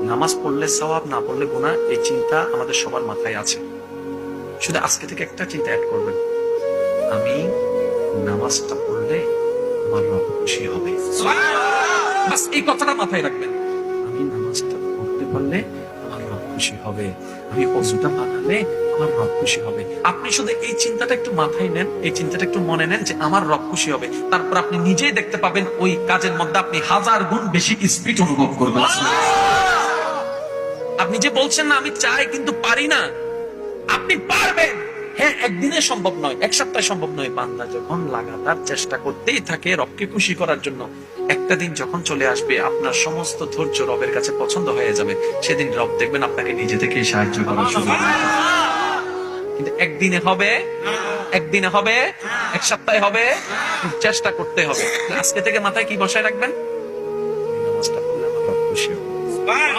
নামাজ পড়লে সওয়াব, না পড়লে গুনাহ, এই চিন্তা আমাদের সবার মাথায় আছে। শুধু আজকে থেকে একটা চিন্তা অ্যাড করবেন, আমি নামাজটা পড়লে আমার রব খুশি হবে। বাস এই কথাটা মাথায় রাখবেন, আমি নামাজটা পড়তে পারলে আমার রব খুশি হবে, আমি ওযুটা বানালে আমার রব খুশি হবে। আপনি শুধু এই চিন্তাটা একটু মাথায় নেন, এই চিন্তাটা একটু মনে নেন যে আমার রব খুশি হবে, তারপর আপনি নিজেই দেখতে পাবেন ওই কাজের মধ্যে আপনি 1000 গুণ বেশি স্পিড অনুভব করবেন। আপনি যে বলছেন না আমি চাই কিন্তু পারি না, আপনি পারবেন। হ্যাঁ, একদিনে সম্ভব নয়, এক সপ্তাহে সম্ভব নয়। বান্দা যখন লাগাতার চেষ্টা করতেই থাকে রবকে খুশি করার জন্য, একটা দিন যখন চলে আসবে আপনার সমস্ত ধৈর্য রবের কাছে পছন্দ হয়ে যাবে, সেদিন রব দেখবেন আপনাকে নিজে থেকেই সাহায্য করার শুরু করবে। কিন্তু একদিনে হবে, একদিনে হবে, এক সপ্তাহে হবে, চেষ্টা করতে হবে। আজকে থেকে মাথায় কি বসায় রাখবেন, নামাজটা পড়লে আমার রব খুশি হবে।